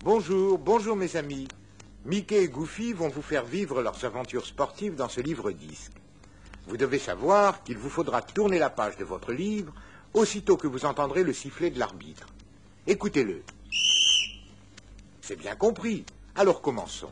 Bonjour, bonjour mes amis. Mickey et Goofy vont vous faire vivre leurs aventures sportives dans ce livre-disque. Vous devez savoir qu'il vous faudra tourner la page de votre livre aussitôt que vous entendrez le sifflet de l'arbitre. Écoutez-le. C'est bien compris. Alors commençons.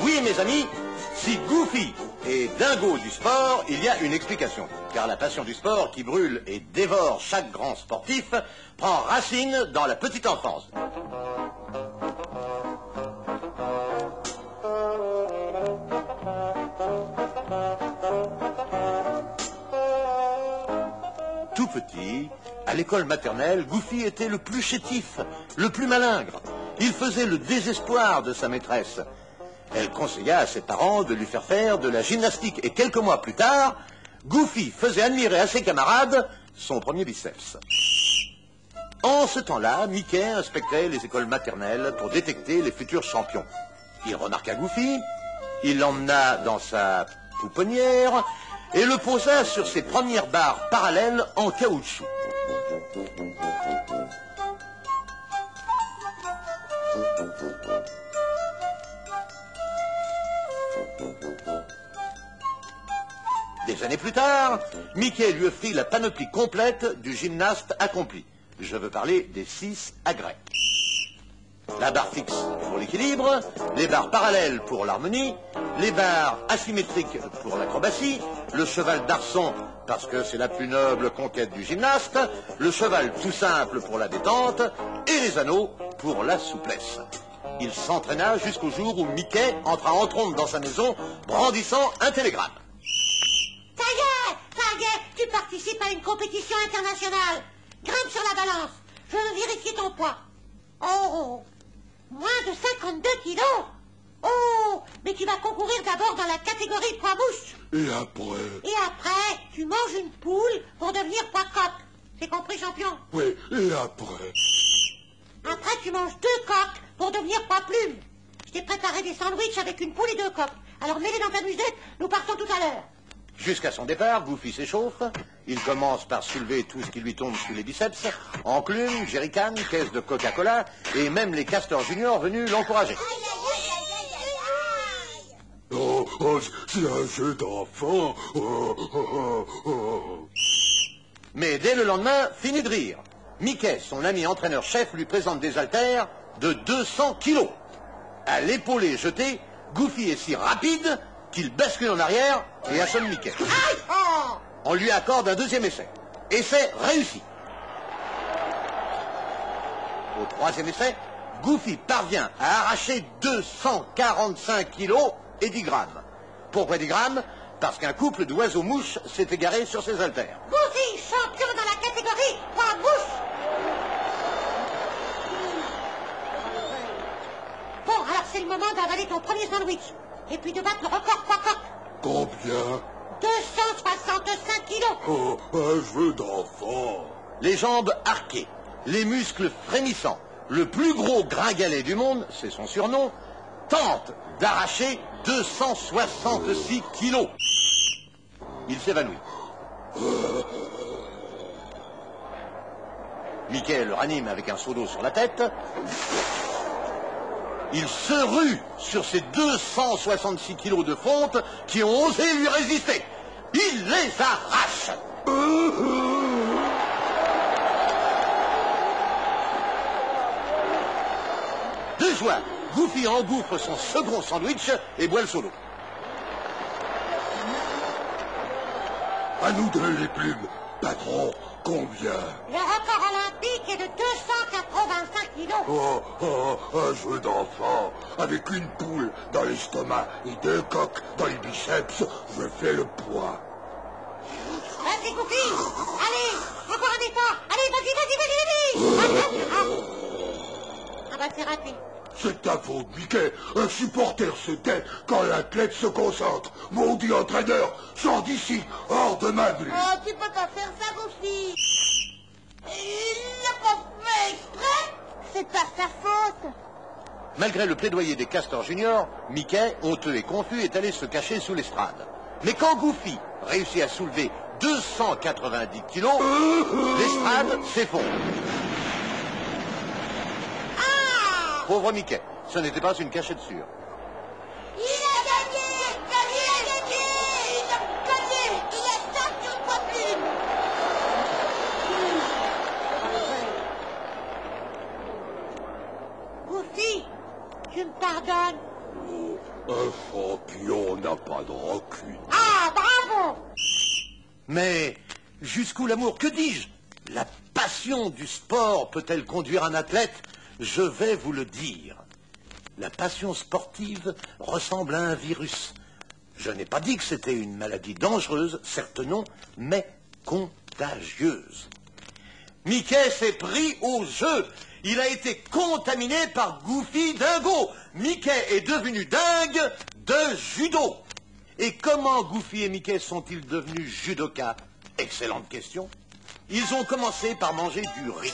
Oui, mes amis, si Goofy est dingo du sport, il y a une explication. Car la passion du sport qui brûle et dévore chaque grand sportif prend racine dans la petite enfance. Tout petit, à l'école maternelle, Goofy était le plus chétif, le plus malingre. Il faisait le désespoir de sa maîtresse. Elle conseilla à ses parents de lui faire de la gymnastique. Et quelques mois plus tard, Goofy faisait admirer à ses camarades son premier biceps. En ce temps-là, Mickey inspectait les écoles maternelles pour détecter les futurs champions. Il remarqua Goofy, il l'emmena dans sa pouponnière et le posa sur ses premières barres parallèles en caoutchouc. Des années plus tard, Mickey lui offrit la panoplie complète du gymnaste accompli. Je veux parler des 6 agrès. La barre fixe pour l'équilibre, les barres parallèles pour l'harmonie, les barres asymétriques pour l'acrobatie, le cheval d'arçon parce que c'est la plus noble conquête du gymnaste, le cheval tout simple pour la détente et les anneaux pour la souplesse. Il s'entraîna jusqu'au jour où Mickey entra en trompe dans sa maison brandissant un télégramme. Ça y est, tu participes à une compétition internationale. Grimpe sur la balance, je veux vérifier ton poids. Oh, moins de 52 kilos. Oh, mais tu vas concourir d'abord dans la catégorie poids mouche. Et après? Et après, tu manges une poule pour devenir poids coq. C'est compris, champion? Oui, et après? Après, tu manges 2 coqs pour devenir poids plume. Je t'ai préparé des sandwichs avec une poule et 2 coqs. Alors mets-les dans ta musette, nous partons tout à l'heure. Jusqu'à son départ, Goofy s'échauffe. Il commence par soulever tout ce qui lui tombe sous les biceps. Enclume, jerrycan, caisse de Coca-Cola et même les castors juniors venus l'encourager. Oh, c'est un jeu d'enfant. Mais dès le lendemain, fini de rire. Mickey, son ami entraîneur-chef, lui présente des haltères de 200 kilos. À l'épaulé jeté, Goofy est si rapide qu'il bascule en arrière et assomme Mickey. On lui accorde un deuxième essai. Essai réussi. Au troisième essai, Goofy parvient à arracher 245 kilos et 10 grammes. Pourquoi 10 grammes? Parce qu'un couple d'oiseaux-mouches s'est égaré sur ses haltères. Goofy, champion dans la catégorie poids mouche. Bon, alors c'est le moment d'avaler ton premier sandwich. Et puis de battre le record poids coq. Combien? 265 kilos. Oh, un jeu d'enfant. Les jambes arquées, les muscles frémissants, le plus gros gringalet du monde, c'est son surnom, tente d'arracher 266 kilos. Il s'évanouit. Mickey le ranime avec un seau d'eau sur la tête. Il se rue sur ces 266 kilos de fonte qui ont osé lui résister. Il les arrache. De joie, Goofy engouffre son second sandwich et boit le seau d'eau. À nous deux les plumes. Patron, combien? Le record olympique est de 285 kilos. Un jeu d'enfant. Avec une poule dans l'estomac et 2 coqs dans les biceps, je fais le poids. Vas-y, Goofy. Allez, encore un effort. Allez, vas-y. Ah bah, c'est raté. C'est ta faute, Mickey. Un supporter se tait quand l'athlète se concentre. Maudit entraîneur, sors d'ici, hors de ma vue. Oh, tu peux pas faire ça, Goofy. Il l'a pas fait exprès. C'est pas sa faute. Malgré le plaidoyer des castors juniors, Mickey, honteux et confus, est allé se cacher sous l'estrade. Mais quand Goofy réussit à soulever 290 kilos, l'estrade s'effondre. Ah! Pauvre Mickey, ce n'était pas une cachette sûre. Il a gagné! Il a gagné! Il a gagné! Il a sorti une fois plus! Goofy, tu me pardonnes? Un champion n'a pas de rancune. Ah, bravo! Mais jusqu'où l'amour? Que dis-je? La passion du sport peut-elle conduire un athlète? Je vais vous le dire. La passion sportive ressemble à un virus. Je n'ai pas dit que c'était une maladie dangereuse, certes non, mais contagieuse. Mickey s'est pris au jeu. Il a été contaminé par Goofy Dingo. Mickey est devenu dingue de judo. Et comment Goofy et Mickey sont-ils devenus judokas? Excellente question. Ils ont commencé par manger du riz.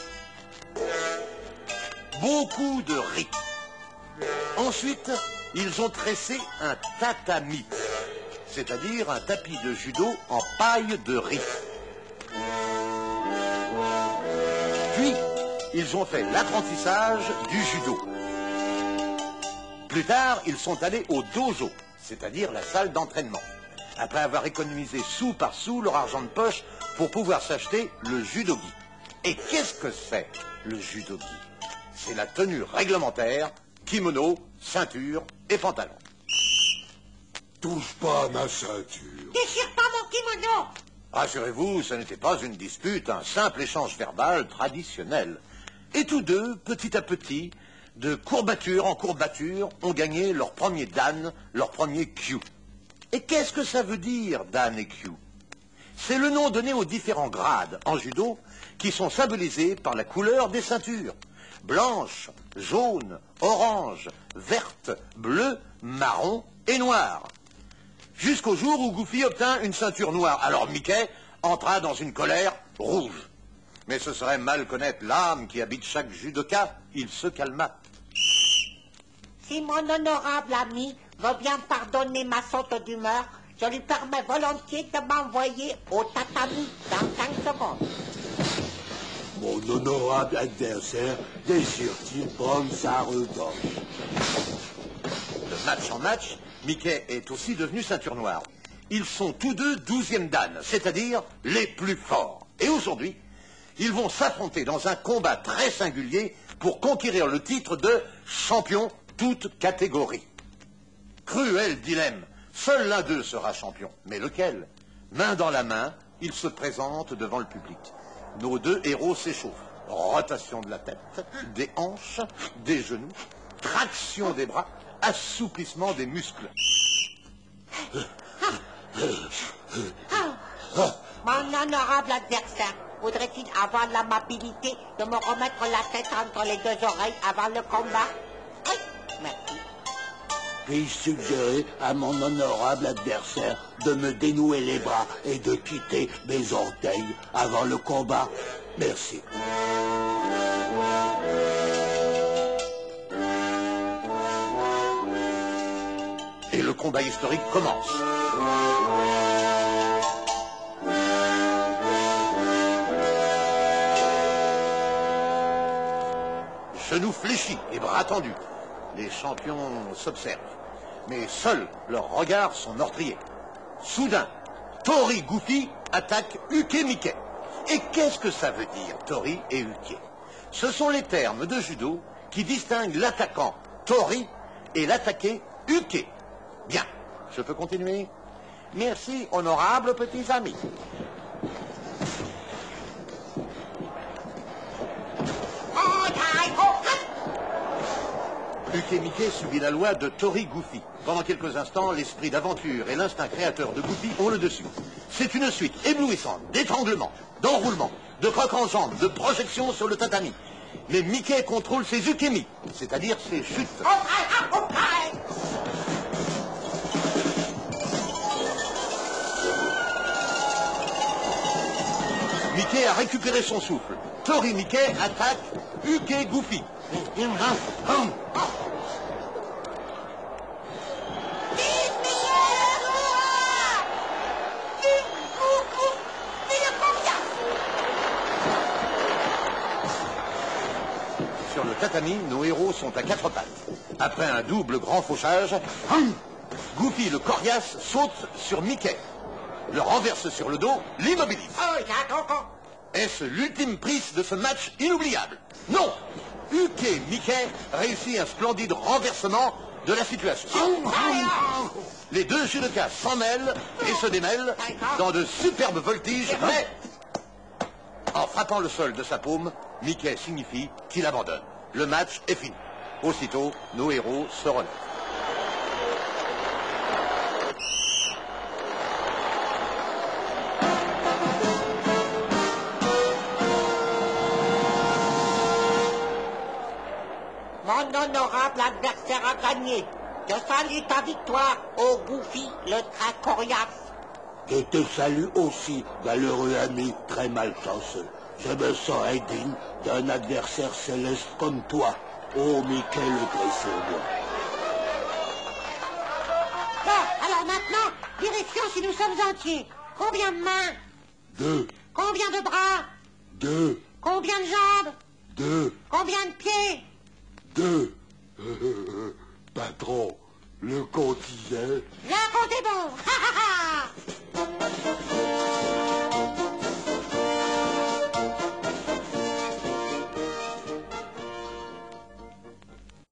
Beaucoup de riz. Ensuite, ils ont tressé un tatami, c'est-à-dire un tapis de judo en paille de riz. Puis, ils ont fait l'apprentissage du judo. Plus tard, ils sont allés au dojo, c'est-à-dire la salle d'entraînement, après avoir économisé sou par sou leur argent de poche pour pouvoir s'acheter le judogi. Et qu'est-ce que c'est, le judogi? C'est la tenue réglementaire, kimono, ceinture et pantalon. Touche pas à ma ceinture. Déchire pas mon kimono! Rassurez-vous, ce n'était pas une dispute, un simple échange verbal traditionnel. Et tous deux, petit à petit, de courbature en courbature, ont gagné leur premier dan, leur premier Q. Et qu'est-ce que ça veut dire, dan et Q? C'est le nom donné aux différents grades en judo qui sont symbolisés par la couleur des ceintures. Blanche, jaune, orange, verte, bleue, marron et noire. Jusqu'au jour où Goofy obtint une ceinture noire. Alors Mickey entra dans une colère rouge. Mais ce serait mal connaître l'âme qui habite chaque judoka. Il se calma. Si mon honorable ami veut bien pardonner ma saute d'humeur, je lui permets volontiers de m'envoyer au tatami dans 5 secondes. Mon honorable adversaire désire-t-il prendre sa revanche? De match en match, Mickey est aussi devenu ceinture noire. Ils sont tous deux 12e dan, c'est-à-dire les plus forts. Et aujourd'hui, ils vont s'affronter dans un combat très singulier pour conquérir le titre de champion toute catégorie. Cruel dilemme. Seul l'un d'eux sera champion. Mais lequel? Main dans la main, ils se présentent devant le public. Nos deux héros s'échauffent. Rotation de la tête, des hanches, des genoux, traction des bras, assouplissement des muscles. Mon honorable adversaire, voudrait-il avoir l'amabilité de me remettre la tête entre les deux oreilles avant le combat? Oui, merci. Puis-je suggérer à mon honorable adversaire de me dénouer les bras et de quitter mes orteils avant le combat? Merci. Et le combat historique commence. Genoux fléchis et bras tendus. Les champions s'observent. Mais seuls leurs regards sont meurtriers. Soudain, Tori Goofy attaque Uke Mickey. Et qu'est-ce que ça veut dire, Tori et Uke? Ce sont les termes de judo qui distinguent l'attaquant Tori et l'attaqué Uke. Bien, je peux continuer? Merci, honorables petits amis. Uke Mickey subit la loi de Tori Goofy. Pendant quelques instants, l'esprit d'aventure et l'instinct créateur de Goofy ont le dessus. C'est une suite éblouissante d'étranglements, d'enroulements, de crocs en jambes, de projections sur le tatami. Mais Mickey contrôle ses ukemi, c'est-à-dire ses chutes. Mickey a récupéré son souffle. Tori Mickey attaque Uke Goofy. tatami, nos héros sont à 4 pattes. Après un double grand fauchage, Goofy le coriace saute sur Mickey, le renverse sur le dos, l'immobilise. Est-ce l'ultime prise de ce match inoubliable? Non! Uke Mickey réussit un splendide renversement de la situation. Les deux judokas s'en mêlent et se démêlent dans de superbes voltiges, mais en frappant le sol de sa paume, Mickey signifie qu'il abandonne. Le match est fini. Aussitôt, nos héros se relèvent. Mon honorable adversaire a gagné. Je salue ta victoire, ô Goofy, le très coriace. Je te salue aussi, malheureux ami très malchanceux. Je me sens indigne d'un adversaire céleste comme toi, ô Mickey le Gryffondor. Bon, alors maintenant, vérifions si nous sommes entiers. Combien de mains? 2, Combien de bras? 2, Combien de jambes? 2, Combien de pieds? 2. Patron, le compte disait... Le compte est bon.